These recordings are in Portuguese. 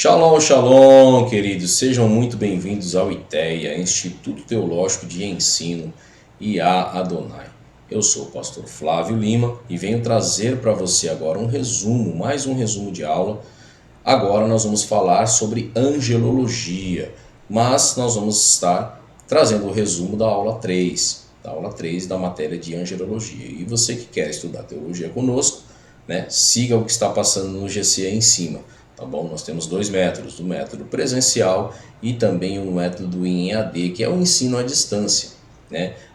Shalom, shalom, queridos. Sejam muito bem-vindos ao ITEA, Instituto Teológico de Ensino Yah Adonai. Eu sou o pastor Flávio Lima e venho trazer para você agora mais um resumo de aula. Agora nós vamos falar sobre angelologia, mas nós vamos estar trazendo o resumo da aula 3, da matéria de angelologia. E você que quer estudar teologia conosco, siga o que está passando no GC aí em cima. Tá bom? Nós temos dois métodos, o método presencial e também o método em EAD, que é o ensino à distância.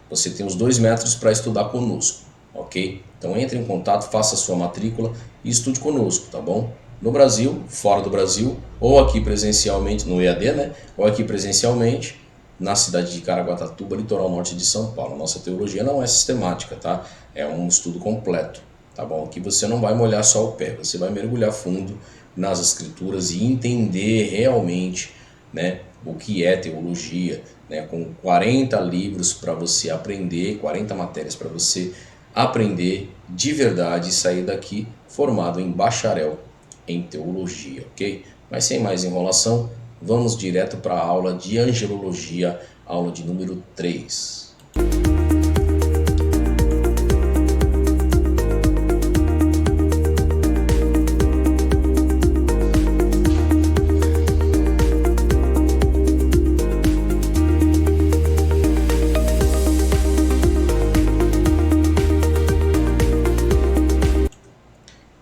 Você tem os dois métodos para estudar conosco, ok? Então entre em contato, faça a sua matrícula e estude conosco, tá bom? No Brasil, fora do Brasil, ou aqui presencialmente, no EAD, ou aqui presencialmente, na cidade de Caraguatatuba, litoral norte de São Paulo. Nossa teologia não é sistemática, tá? É um estudo completo, tá bom? Aqui você não vai molhar só o pé, você vai mergulhar fundo nas escrituras e entender realmente o que é teologia, com 40 livros para você aprender, 40 matérias para você aprender de verdade e sair daqui formado em bacharel em teologia, ok? Mas sem mais enrolação, vamos direto para a aula de angelologia, aula de número 3.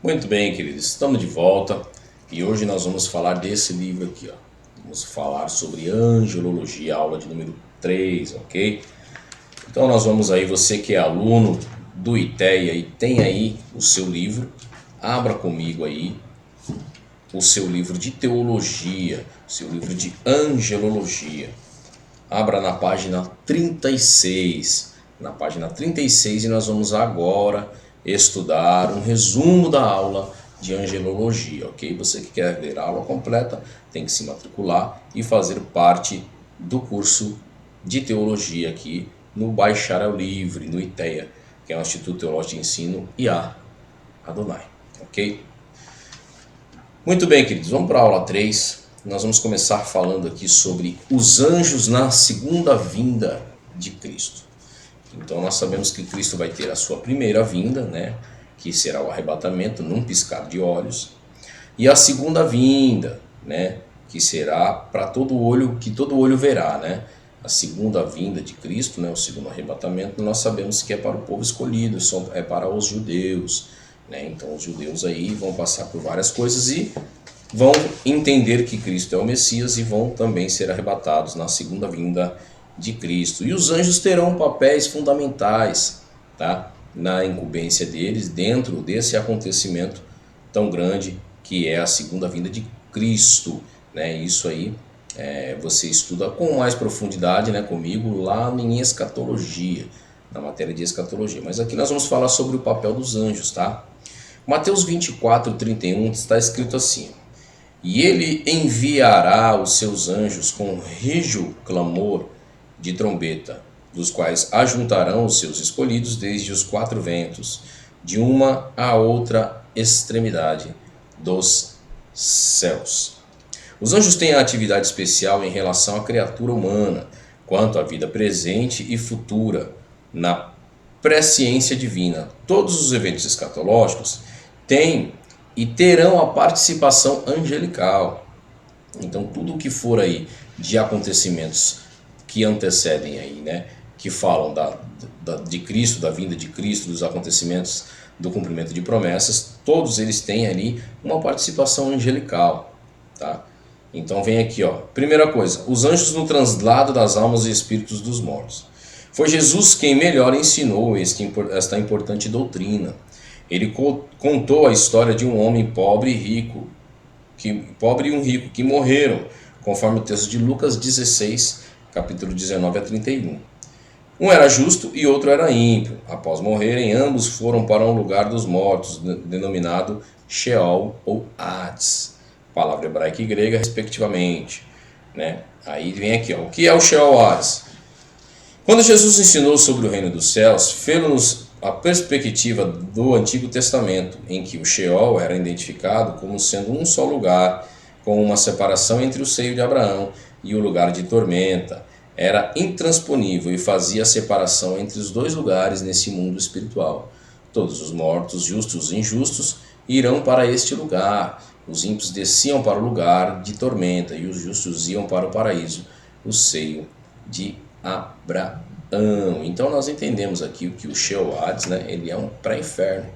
Muito bem, queridos, estamos de volta e hoje nós vamos falar desse livro aqui, ó. Vamos falar sobre angelologia, aula de número 3, ok? Então nós vamos aí, você que é aluno do ITEA e tem aí o seu livro, abra comigo aí o seu livro de teologia, o seu livro de angelologia. Abra na página 36, e nós vamos agora estudar um resumo da aula de angelologia, ok? Você que quer ver a aula completa tem que se matricular e fazer parte do curso de teologia aqui no Bacharel Livre, no ITEA, que é o Instituto Teológico de Ensino Yah Adonai, ok? Muito bem, queridos, vamos para a aula 3. Nós vamos começar falando aqui sobre os anjos na segunda vinda de Cristo. Então nós sabemos que Cristo vai ter a sua primeira vinda, que será o arrebatamento num piscar de olhos, e a segunda vinda, que será para todo olho, que todo olho verá, A segunda vinda de Cristo, o segundo arrebatamento, nós sabemos que é para o povo escolhido, é para os judeus, Então os judeus aí vão passar por várias coisas e vão entender que Cristo é o Messias e vão também ser arrebatados na segunda vinda de Cristo. E os anjos terão papéis fundamentais, na incumbência deles dentro desse acontecimento tão grande que é a segunda vinda de Cristo. Isso aí você estuda com mais profundidade comigo lá em escatologia, na matéria de escatologia. Mas aqui nós vamos falar sobre o papel dos anjos, Mateus 24:31 está escrito assim: e ele enviará os seus anjos com rijo clamor de trombeta, dos quais ajuntarão os seus escolhidos desde os quatro ventos, de uma a outra extremidade dos céus. Os anjos têm a atividade especial em relação à criatura humana, quanto à vida presente e futura, na presciência divina. Todos os eventos escatológicos têm e terão a participação angelical. Então tudo o que for aí de acontecimentos que antecedem aí, que falam de Cristo, da vinda de Cristo, dos acontecimentos do cumprimento de promessas, todos eles têm ali uma participação angelical, Então vem aqui, primeira coisa, os anjos no translado das almas e espíritos dos mortos. Foi Jesus quem melhor ensinou esta importante doutrina. Ele contou a história de um homem pobre e um rico que morreram, conforme o texto de Lucas 16, capítulo 19 a 31. Um era justo e outro era ímpio. Após morrerem, ambos foram para um lugar dos mortos, denominado Sheol ou Hades, palavra hebraica e grega, respectivamente. Aí vem aqui, o que é o Sheol ou Hades? Quando Jesus ensinou sobre o reino dos céus, fez-nos a perspectiva do Antigo Testamento, em que o Sheol era identificado como sendo um só lugar com uma separação entre o seio de Abraão e o lugar de tormenta. Era intransponível e fazia a separação entre os dois lugares nesse mundo espiritual. Todos os mortos, justos e injustos, irão para este lugar. Os ímpios desciam para o lugar de tormenta e os justos iam para o paraíso, o seio de Abraão. Então nós entendemos aqui que o Sheol Hades, né, ele é um pré-inferno,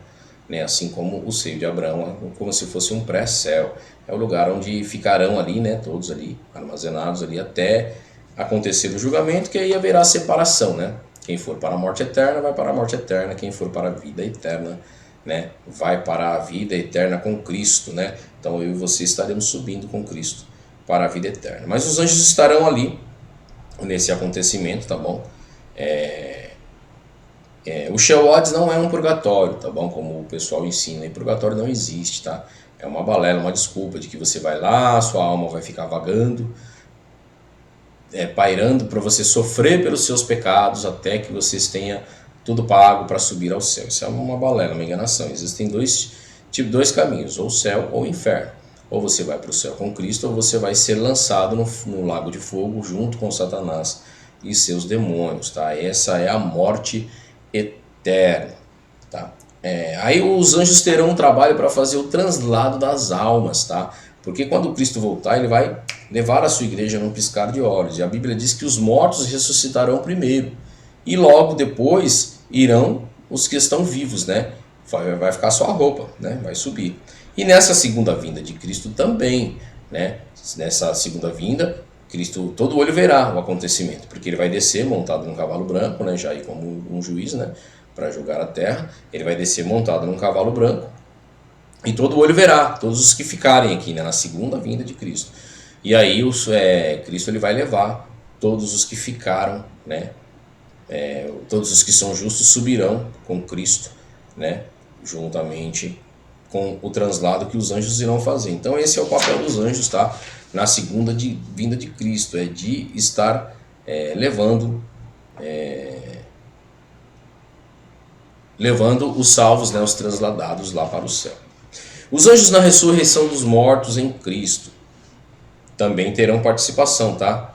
né, assim como o seio de Abraão, como se fosse um pré-céu. É o lugar onde ficarão ali, né, todos ali armazenados ali até acontecer o julgamento, que aí haverá separação, né? Quem for para a morte eterna vai para a morte eterna, quem for para a vida eterna, né, vai para a vida eterna com Cristo, né? Então eu e você estaremos subindo com Cristo para a vida eterna. Mas os anjos estarão ali nesse acontecimento, tá bom? O Sheol Hades não é um purgatório, tá bom? Como o pessoal ensina, e purgatório não existe, tá? É uma balela, uma desculpa de que você vai lá, sua alma vai ficar vagando, pairando para você sofrer pelos seus pecados até que vocês tenham tudo pago para subir ao céu. Isso é uma balela, uma enganação. Existem dois caminhos, ou o céu ou o inferno. Ou você vai para o céu com Cristo, ou você vai ser lançado no lago de fogo junto com Satanás e seus demônios, tá? Essa é a morte eterna, tá? Aí os anjos terão um trabalho para fazer o translado das almas, tá? Porque quando Cristo voltar, ele vai levar a sua igreja num piscar de olhos. E a Bíblia diz que os mortos ressuscitarão primeiro. E logo depois irão os que estão vivos, né? Vai ficar só a roupa, né? Vai subir. E nessa segunda vinda de Cristo também, né? Nessa segunda vinda, Cristo, todo olho verá o acontecimento, porque ele vai descer montado num cavalo branco, né? Já aí como um juiz, né? Para julgar a terra. Ele vai descer montado num cavalo branco. E todo olho verá, todos os que ficarem aqui, né, na segunda vinda de Cristo. E aí Cristo ele vai levar todos os que ficaram, né, todos os que são justos subirão com Cristo, né, juntamente com o translado que os anjos irão fazer. Então esse é o papel dos anjos, tá? Na segunda vinda de Cristo, de estar levando os salvos, né, os transladados lá para o céu. Os anjos na ressurreição dos mortos em Cristo também terão participação, tá?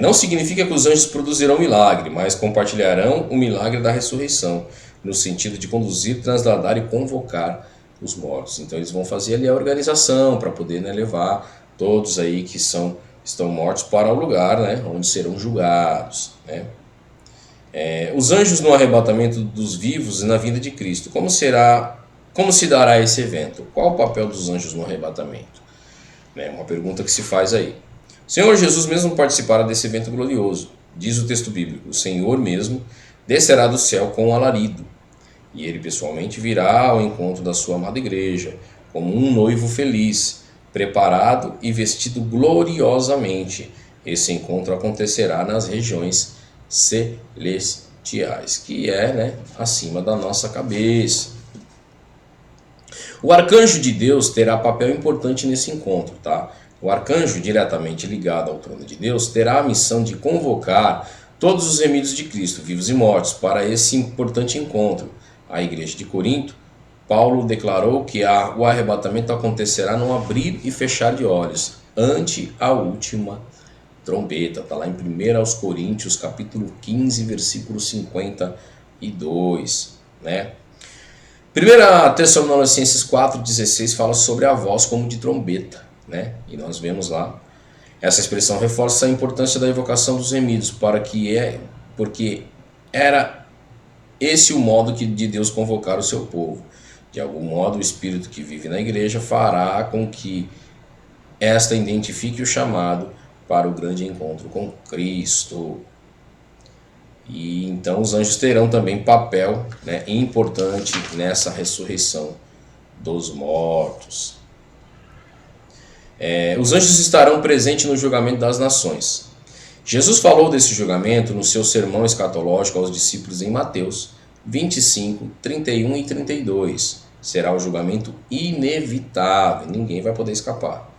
Não significa que os anjos produzirão milagre, mas compartilharão o milagre da ressurreição, no sentido de conduzir, trasladar e convocar os mortos. Então eles vão fazer ali a organização para poder, né, levar todos aí que estão mortos para o lugar, né, onde serão julgados, né? Os anjos no arrebatamento dos vivos e na vinda de Cristo. Como se dará esse evento? Qual o papel dos anjos no arrebatamento? É uma pergunta que se faz aí. O Senhor Jesus mesmo participará desse evento glorioso. Diz o texto bíblico: o Senhor mesmo descerá do céu com um alarido, e ele pessoalmente virá ao encontro da sua amada igreja, como um noivo feliz, preparado e vestido gloriosamente. Esse encontro acontecerá nas regiões celestiais, que é, né, acima da nossa cabeça. O arcanjo de Deus terá papel importante nesse encontro, tá? O arcanjo, diretamente ligado ao trono de Deus, terá a missão de convocar todos os remidos de Cristo, vivos e mortos, para esse importante encontro. A igreja de Corinto, Paulo declarou que o arrebatamento acontecerá num abrir e fechar de olhos, ante a última trombeta. Está lá em 1 Coríntios, capítulo 15, versículo 52, né? 1 Tessalonicenses 4,16 fala sobre a voz como de trombeta, né? E nós vemos lá, essa expressão reforça a importância da evocação dos remidos, porque era esse o modo de Deus convocar o seu povo. De algum modo, o Espírito que vive na igreja fará com que esta identifique o chamado para o grande encontro com Cristo. E então os anjos terão também papel, né, importante nessa ressurreição dos mortos. Os anjos estarão presentes no julgamento das nações. Jesus falou desse julgamento no seu sermão escatológico aos discípulos em Mateus 25, 31 e 32. Será o julgamento inevitável, ninguém vai poder escapar.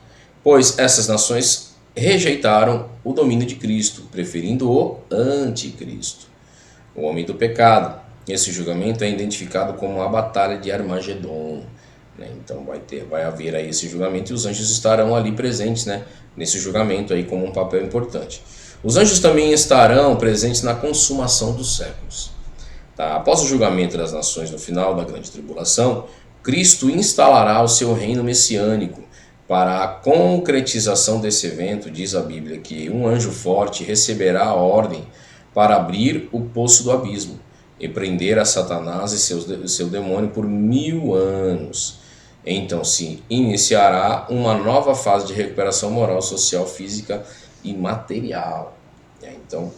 Pois essas nações rejeitaram o domínio de Cristo, preferindo o anticristo, o homem do pecado. Esse julgamento é identificado como a batalha de Armagedon. né? Então vai haver aí esse julgamento e os anjos estarão ali presentes, né? Nesse julgamento aí como um papel importante. Os anjos também estarão presentes na consumação dos séculos. Tá? Após o julgamento das nações no final da grande tribulação, Cristo instalará o seu reino messiânico. Para a concretização desse evento, diz a Bíblia que um anjo forte receberá a ordem para abrir o poço do abismo e prender a Satanás e seu demônio por 1000 anos. Então se iniciará uma nova fase de recuperação moral, social, física e material. Então,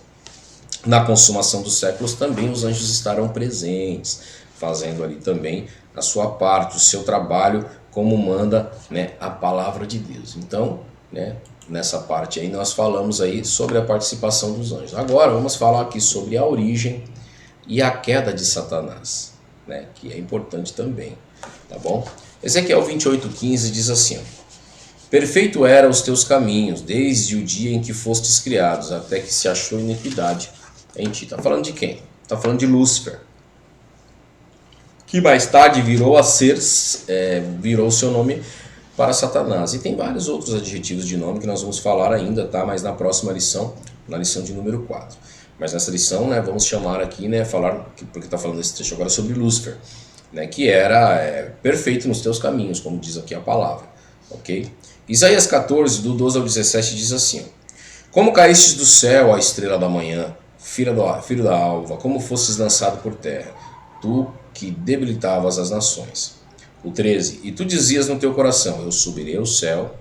na consumação dos séculos também os anjos estarão presentes, fazendo ali também a sua parte, o seu trabalho, como manda, né, a palavra de Deus. Então, né, nessa parte aí nós falamos aí sobre a participação dos anjos. Agora vamos falar aqui sobre a origem e a queda de Satanás, né, que é importante também, tá bom? Ezequiel 28:15 diz assim: perfeito eram os teus caminhos, desde o dia em que fostes criados, até que se achou iniquidade em ti. Está falando de quem? Está falando de Lúcifer, que mais tarde virou seu nome para Satanás. E tem vários outros adjetivos de nome que nós vamos falar ainda, tá? Mas na próxima lição, na lição de número 4. Mas nessa lição, né, vamos chamar aqui, né, porque está falando esse trecho agora sobre Lúcifer, né, que era perfeito nos teus caminhos, como diz aqui a palavra, ok? Isaías 14, do 12 ao 17 diz assim: como caístes do céu, a estrela da manhã, filho da alva, como fostes lançado por terra, tu que debilitavas as nações. O 13, e tu dizias no teu coração: eu subirei ao céu,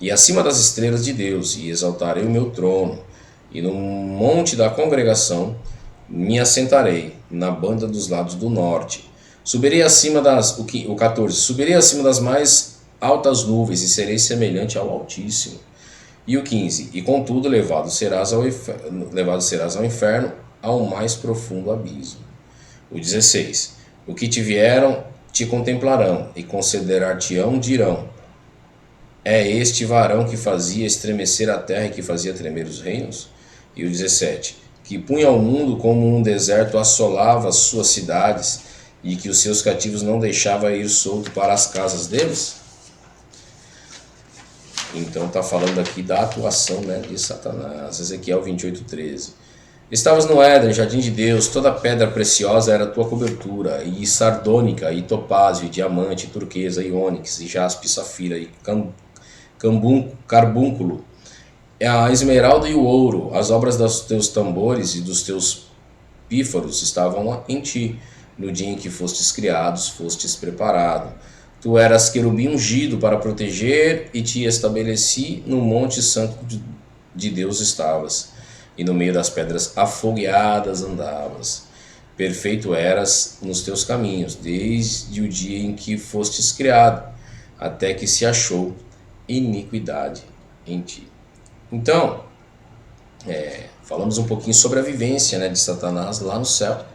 e acima das estrelas de Deus, e exaltarei o meu trono, e no monte da congregação me assentarei, na banda dos lados do norte. Subirei acima o 14, subirei acima das mais altas nuvens, e serei semelhante ao Altíssimo. E o 15, e contudo levado serás ao inferno, ao mais profundo abismo. O 16, o que te vieram te contemplarão, e considerar-te-ão dirão: é este varão que fazia estremecer a terra e que fazia tremer os reinos? E o 17, que punha o mundo como um deserto, assolava as suas cidades, e que os seus cativos não deixava ir solto para as casas deles? Então está falando aqui da atuação, né, de Satanás. Ezequiel 28:13. Estavas no Éden, jardim de Deus, toda pedra preciosa era a tua cobertura, e sardônica, e topázio, e diamante, e turquesa, e ônix, e jaspe, e safira, e carbúnculo, a esmeralda e o ouro. As obras dos teus tambores e dos teus pífaros estavam em ti. No dia em que fostes criados, fostes preparado. Tu eras querubim ungido para proteger, e te estabeleci no monte santo de Deus estavas, e no meio das pedras afogueadas andavas. Perfeito eras nos teus caminhos, desde o dia em que fostes criado, até que se achou iniquidade em ti. Então, falamos um pouquinho sobre a vivência, né, de Satanás lá no céu.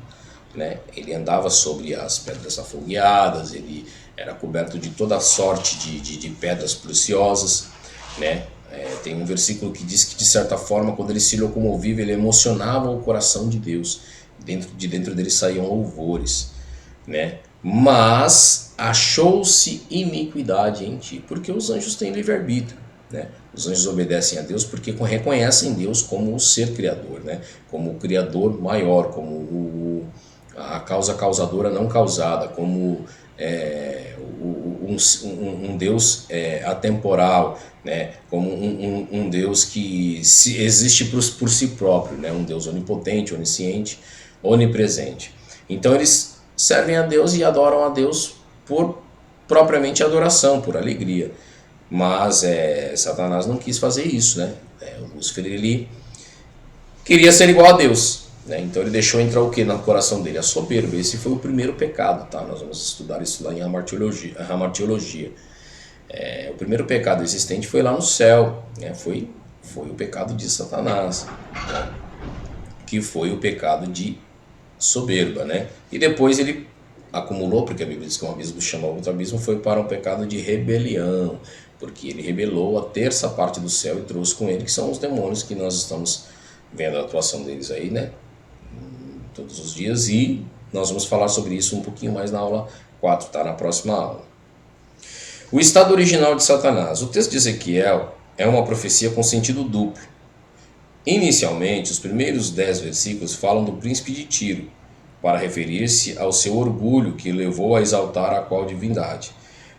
Né? Ele andava sobre as pedras afogueadas, ele era coberto de toda sorte de pedras preciosas, né? Tem um versículo que diz que, de certa forma, quando ele se locomovia, ele emocionava o coração de Deus. De dentro dele saíam louvores, né? Mas achou-se iniquidade em ti, porque os anjos têm livre-arbítrio, né? Os anjos obedecem a Deus porque reconhecem Deus como o ser criador, né? Como o criador maior, como a causa causadora não causada, como um Deus atemporal, né? Como um Deus que existe por si próprio, né? Um Deus onipotente, onisciente, onipresente. Então eles servem a Deus e adoram a Deus por propriamente adoração, por alegria. Mas Satanás não quis fazer isso, né? O Lúcifer, ele queria ser igual a Deus. Então ele deixou entrar o que no coração dele? A soberba. Esse foi o primeiro pecado, tá? Nós vamos estudar isso lá em Hamartiologia. O primeiro pecado existente foi lá no céu, né? Foi o pecado de Satanás, né? Que foi o pecado de soberba, né? E depois ele acumulou, porque a Bíblia diz que um abismo chama outro abismo, foi para um pecado de rebelião, porque ele rebelou a terça parte do céu e trouxe com ele, que são os demônios que nós estamos vendo a atuação deles aí, né? Todos os dias, e nós vamos falar sobre isso um pouquinho mais na aula 4, tá? Na próxima aula. O estado original de Satanás. O texto de Ezequiel é uma profecia com sentido duplo. Inicialmente, os primeiros 10 versículos falam do príncipe de Tiro, para referir-se ao seu orgulho que levou a exaltar a qual divindade.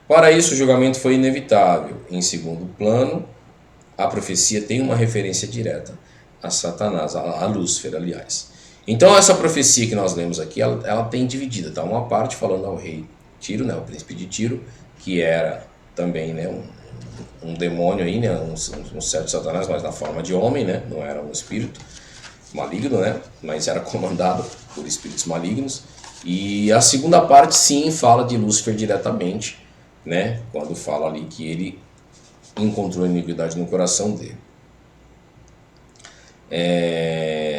Para isso, o julgamento foi inevitável. Em segundo plano, a profecia tem uma referência direta a Satanás, a Lúcifer, aliás. Então, essa profecia que nós lemos aqui, ela tem dividida, tá? Uma parte falando ao rei Tiro, né, o príncipe de Tiro, que era também, né, um demônio aí, né, um certo Satanás, mas na forma de homem, né, não era um espírito maligno, né, mas era comandado por espíritos malignos. E a segunda parte, sim, fala de Lúcifer diretamente, né, quando fala ali que ele encontrou iniquidade no coração dele.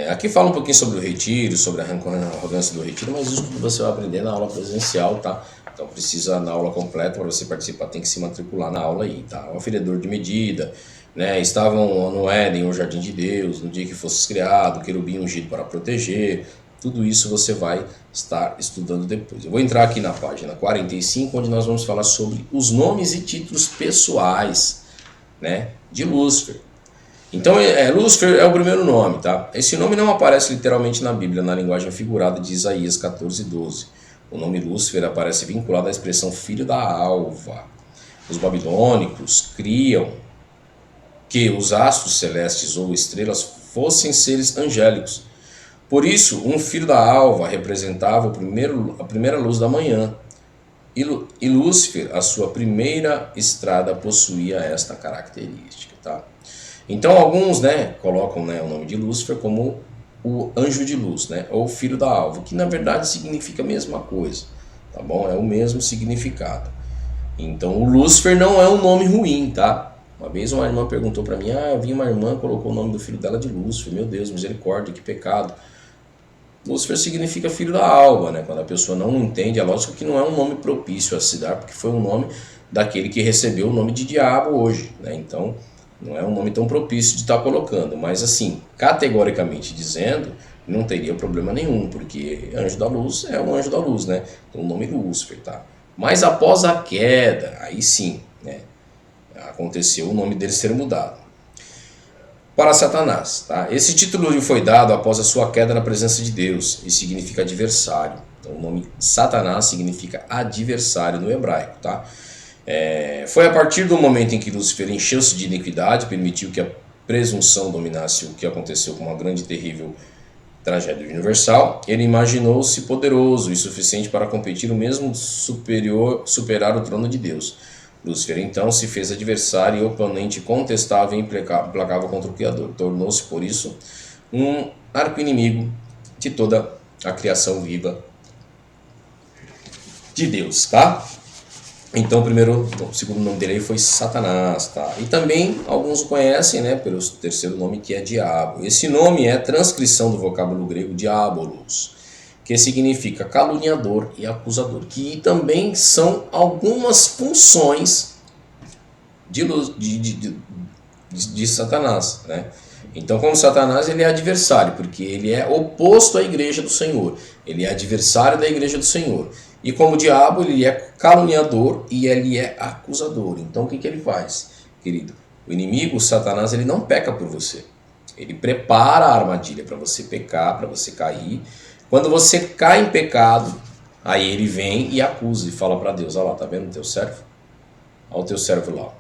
Aqui fala um pouquinho sobre o retiro, sobre a arrogância do retiro, mas isso você vai aprender na aula presencial, tá? Então precisa, na aula completa, para você participar, tem que se matricular na aula aí, tá? O aferidor de medida, né? Estavam no Éden, o jardim de Deus, no dia que fosses criado, o querubim ungido para proteger, tudo isso você vai estar estudando depois. Eu vou entrar aqui na página 45, onde nós vamos falar sobre os nomes e títulos pessoais, né, de Lúcifer. Então, Lúcifer é o primeiro nome, tá? Esse nome não aparece literalmente na Bíblia, na linguagem figurada de Isaías 14:12. O nome Lúcifer aparece vinculado à expressão filho da alva. Os babilônicos criam que os astros celestes ou estrelas fossem seres angélicos. Por isso, um filho da alva representava a primeira luz da manhã. E Lúcifer, a sua primeira estrada, possuía esta característica, tá? Então alguns, né, colocam, né, o nome de Lúcifer como o anjo de luz, né, ou filho da alva, que na verdade significa a mesma coisa, tá bom? É o mesmo significado. Então o Lúcifer não é um nome ruim, tá? Uma vez uma irmã perguntou para mim, eu vi uma irmã colocou o nome do filho dela de Lúcifer, meu Deus, misericórdia, que pecado. Lúcifer significa filho da alva, né? Quando a pessoa não entende, é lógico que não é um nome propício a se dar, porque foi um nome daquele que recebeu o nome de diabo hoje, né? Então não é um nome tão propício de estar colocando, mas assim, categoricamente dizendo, não teria problema nenhum, porque anjo da luz é um anjo da luz, né? Então o nome Lúcifer, tá? Mas após a queda, aí sim, né, aconteceu o nome dele ser mudado para Satanás, tá? Esse título lhe foi dado após a sua queda na presença de Deus e significa adversário. Então o nome Satanás significa adversário no hebraico, tá? Foi a partir do momento em que Lúcifer encheu-se de iniquidade, permitiu que a presunção dominasse o que aconteceu com uma grande e terrível tragédia universal, ele imaginou-se poderoso e suficiente para competir o mesmo superar o trono de Deus. Lúcifer então se fez adversário e oponente contestável e implacável contra o Criador. Tornou-se, por isso, um arqui-inimigo de toda a criação viva de Deus, tá? Então, o segundo nome dele foi Satanás, tá? E também alguns o conhecem, né, pelo terceiro nome, que é Diabo. Esse nome é transcrição do vocábulo grego diabolos, que significa caluniador e acusador, que também são algumas funções de Satanás, né? Então, como Satanás, ele é adversário, porque ele é oposto à igreja do Senhor. Ele é adversário da igreja do Senhor. E como diabo, ele é caluniador e ele é acusador. Então o que ele faz, querido? O inimigo, o Satanás, ele não peca por você. Ele prepara a armadilha para você pecar, para você cair. Quando você cai em pecado, aí ele vem e acusa e fala para Deus, olha lá, tá vendo o teu servo? Olha o teu servo lá.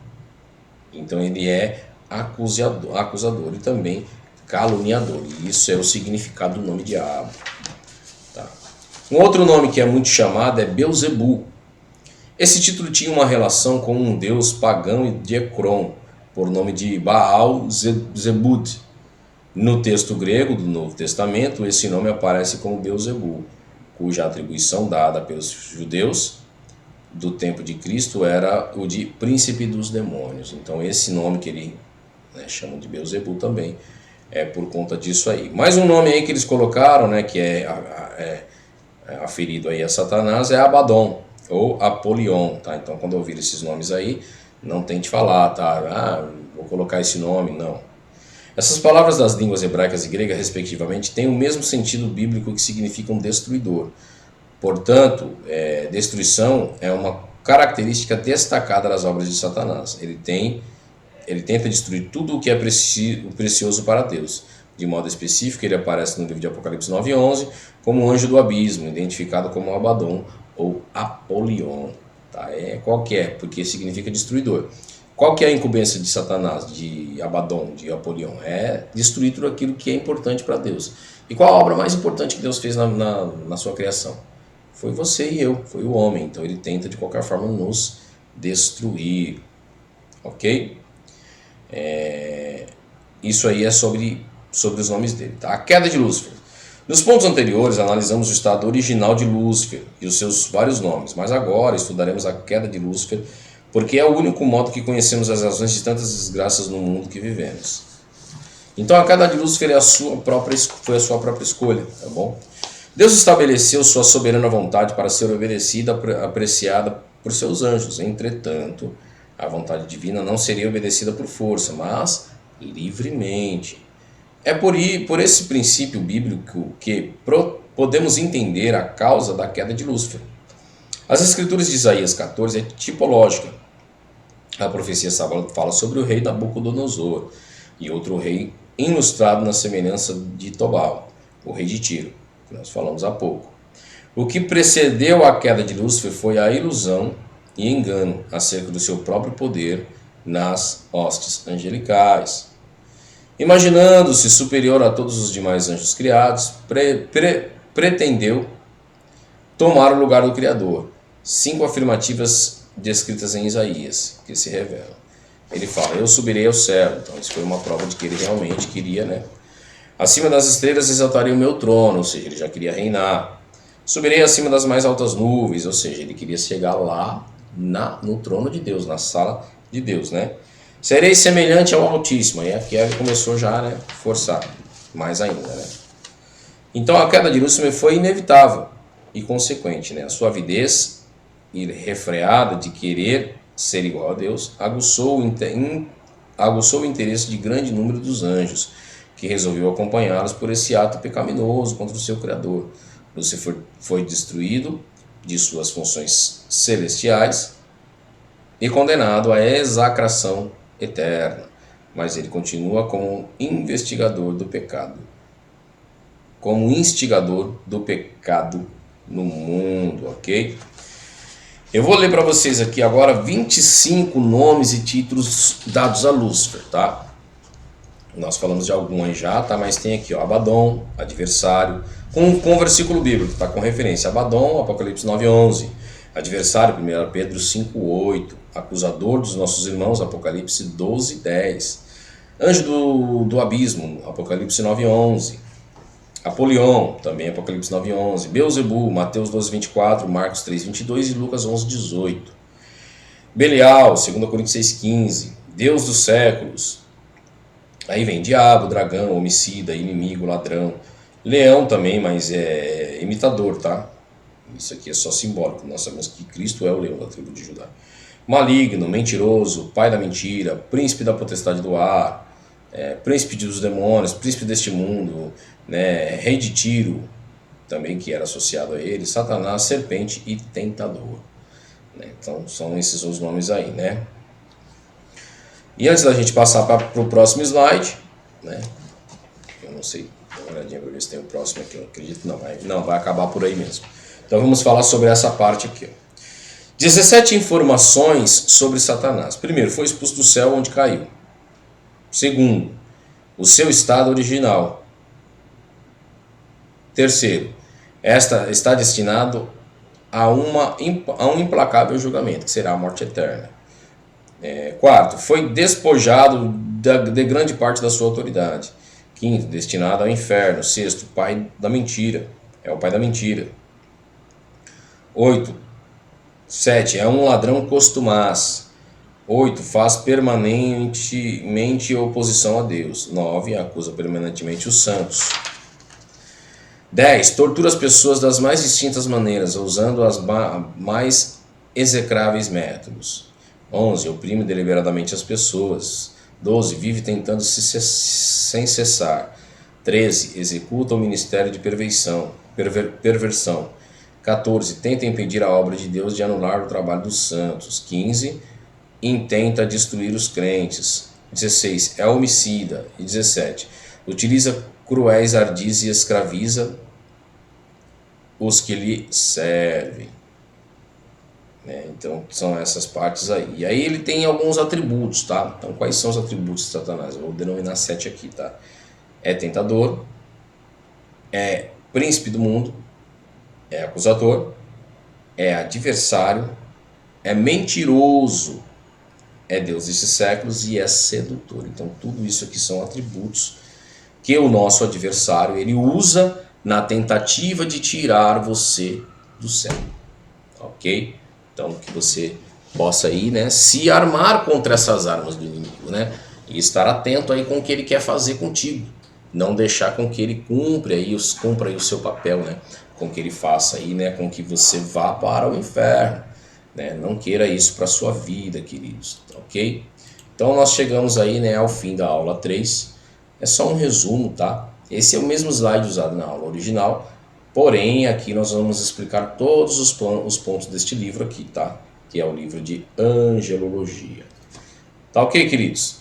Então ele é acusador e também caluniador. E isso é o significado do nome diabo. Tá? Um outro nome que é muito chamado é Beuzebu. Esse título tinha uma relação com um deus pagão de Ekron, por nome de Baal-zebud. No texto grego do Novo Testamento, esse nome aparece como Beuzebu, cuja atribuição dada pelos judeus do tempo de Cristo era o de príncipe dos demônios. Então esse nome que ele, né, chama de Beuzebu também é por conta disso aí. Mais um nome aí que eles colocaram, né, que é aferido aí a Satanás, é Abaddon ou Apolion, tá? Então quando ouvir esses nomes aí, não tente falar, tá? Vou colocar esse nome, não. Essas palavras das línguas hebraicas e grega, respectivamente, têm o mesmo sentido bíblico que significam destruidor. Portanto, destruição é uma característica destacada das obras de Satanás. Ele tenta destruir tudo o que é precioso para Deus. De modo específico, ele aparece no livro de Apocalipse 9:11 como o anjo do abismo, identificado como Abaddon ou Apolion. Tá? Qual que é? Porque significa destruidor. Qual que é a incumbência de Satanás, de Abaddon, de Apolion? É destruir tudo aquilo que é importante para Deus. E qual a obra mais importante que Deus fez na sua criação? Foi você e eu, foi o homem. Então ele tenta de qualquer forma nos destruir. Ok? Isso aí é sobre os nomes dele. Tá? A queda de Lúcifer. Nos pontos anteriores analisamos o estado original de Lúcifer e os seus vários nomes. Mas agora estudaremos a queda de Lúcifer, porque é o único modo que conhecemos as razões de tantas desgraças no mundo que vivemos. Então a queda de Lúcifer foi a sua própria escolha, tá bom? Deus estabeleceu sua soberana vontade para ser obedecida, apreciada por seus anjos. Entretanto, a vontade divina não seria obedecida por força, mas livremente. É por esse princípio bíblico que podemos entender a causa da queda de Lúcifer. As escrituras de Isaías 14 é tipológica. A profecia fala sobre o rei Nabucodonosor e outro rei ilustrado na semelhança de Tobal, o rei de Tiro, que nós falamos há pouco. O que precedeu a queda de Lúcifer foi a ilusão e engano acerca do seu próprio poder nas hostes angelicais. Imaginando-se superior a todos os demais anjos criados, pretendeu tomar o lugar do Criador. 5 afirmativas descritas em Isaías, que se revelam. Ele fala, eu subirei ao céu. Então isso foi uma prova de que ele realmente queria, né? Acima das estrelas exaltarei o meu trono, ou seja, ele já queria reinar. Subirei acima das mais altas nuvens, ou seja, ele queria chegar lá no trono de Deus, na sala de Deus, né? Serei semelhante ao Altíssimo. E aqui ele começou já, né, forçar, mais ainda, né? Então a queda de Lúcifer foi inevitável e consequente, né? A sua avidez refreada de querer ser igual a Deus aguçou o interesse de grande número dos anjos, que resolveu acompanhá-los por esse ato pecaminoso contra o seu Criador. Lúcifer foi destruído de suas funções celestiais e condenado à execração eterna, mas ele continua como instigador do pecado no mundo, ok? Eu vou ler para vocês aqui agora 25 nomes e títulos dados a Lúcifer, tá? Nós falamos de alguns aí já, tá? Mas tem aqui, ó, Abaddon, adversário, com versículo bíblico, tá? Com referência. Abaddon, Apocalipse 9:11. Adversário, 1 Pedro 5:8. Acusador dos nossos irmãos, Apocalipse 12:10. Anjo do abismo, Apocalipse 9:11. Apolion, também Apocalipse 9:11. Beelzebul, Mateus 12:24, Marcos 3:22 e Lucas 11:18. Belial, 2 Coríntios 6:15. Deus dos séculos. Aí vem diabo, dragão, homicida, inimigo, ladrão. Leão também, mas é imitador, tá? Isso aqui é só simbólico. Nós sabemos que Cristo é o leão da tribo de Judá. Maligno, mentiroso, pai da mentira, príncipe da potestade do ar, príncipe dos demônios, príncipe deste mundo, né? Rei de Tiro, também que era associado a ele, Satanás, serpente e tentador. Né? Então são esses os nomes aí, né? E antes da gente passar para o próximo slide, né? Eu não sei, dá uma olhadinha para ver se tem o próximo aqui, eu acredito que não, vai acabar por aí mesmo. Então vamos falar sobre essa parte aqui. 17 informações sobre Satanás. Primeiro, foi expulso do céu onde caiu. Segundo, o seu estado original. Terceiro, está destinado a um implacável julgamento, que será a morte eterna. Quarto, foi despojado de grande parte da sua autoridade. Quinto, destinado ao inferno. Sexto, pai da mentira. É o pai da mentira. 7. É um ladrão costumaz. 8. Faz permanentemente oposição a Deus. 9. Acusa permanentemente os santos. 10. Tortura as pessoas das mais distintas maneiras, usando as mais execráveis métodos. 11. Oprime deliberadamente as pessoas. 12. Vive tentando sem cessar. 13. Executa o ministério de perversão. 14. 14. Tenta impedir a obra de Deus de anular o trabalho dos santos. 15. Intenta destruir os crentes. 16. É homicida. E 17. Utiliza cruéis ardis e escraviza os que lhe servem. Então são essas partes aí. E aí ele tem alguns atributos, tá? Então quais são os atributos de Satanás? Eu vou denominar 7 aqui, tá? É tentador, é príncipe do mundo, é acusador, é adversário, é mentiroso, é Deus desses séculos e é sedutor. Então tudo isso aqui são atributos que o nosso adversário ele usa na tentativa de tirar você do céu, ok? Então que você possa aí, né, se armar contra essas armas do inimigo, né? E estar atento aí com o que ele quer fazer contigo. Não deixar com que ele cumpra aí o seu papel, né? Com que ele faça aí, né, com que você vá para o inferno, né? Não queira isso para sua vida, queridos, ok? Então nós chegamos aí, né, ao fim da aula 3. É só um resumo, tá? Esse é o mesmo slide usado na aula original, porém aqui nós vamos explicar todos os pontos deste livro aqui, tá? Que é o livro de Angelologia. Tá ok, queridos?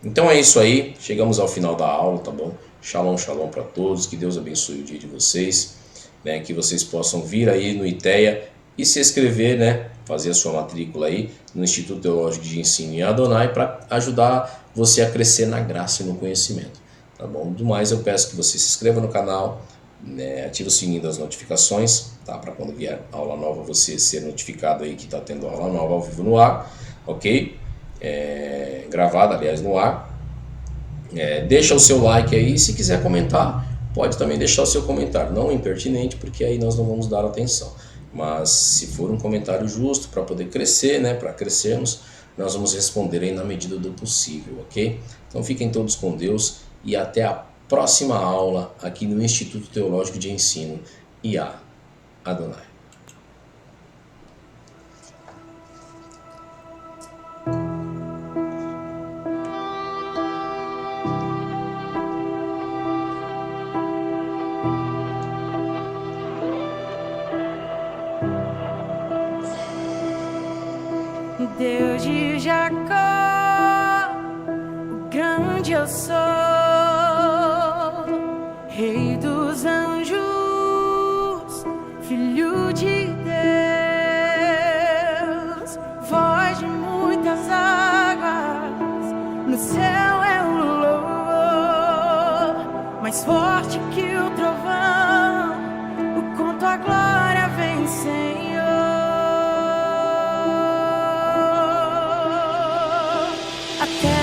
Então é isso aí, chegamos ao final da aula, tá bom? Shalom, shalom para todos, que Deus abençoe o dia de vocês, né? Que vocês possam vir aí no ITEA e se inscrever, né? Fazer a sua matrícula aí no Instituto Teológico de Ensino em Adonai para ajudar você a crescer na graça e no conhecimento, tá bom? Do mais, eu peço que você se inscreva no canal, né? Ative o sininho das notificações, tá? Para quando vier aula nova você ser notificado aí que está tendo aula nova ao vivo no ar, ok? Gravada, aliás, no ar. Deixa o seu like aí, se quiser comentar, pode também deixar o seu comentário, não impertinente, porque aí nós não vamos dar atenção, mas se for um comentário justo para poder crescer, né, para crescermos, nós vamos responder aí na medida do possível, ok? Então fiquem todos com Deus e até a próxima aula aqui no Instituto Teológico de Ensino IA Adonai. Deus de Jacó, o grande eu sou, Rei dos anjos, Filho de Deus, voz de muitas águas, no céu é um louvor, mais forte que o trovão, o quanto a glória vem, Senhor. Até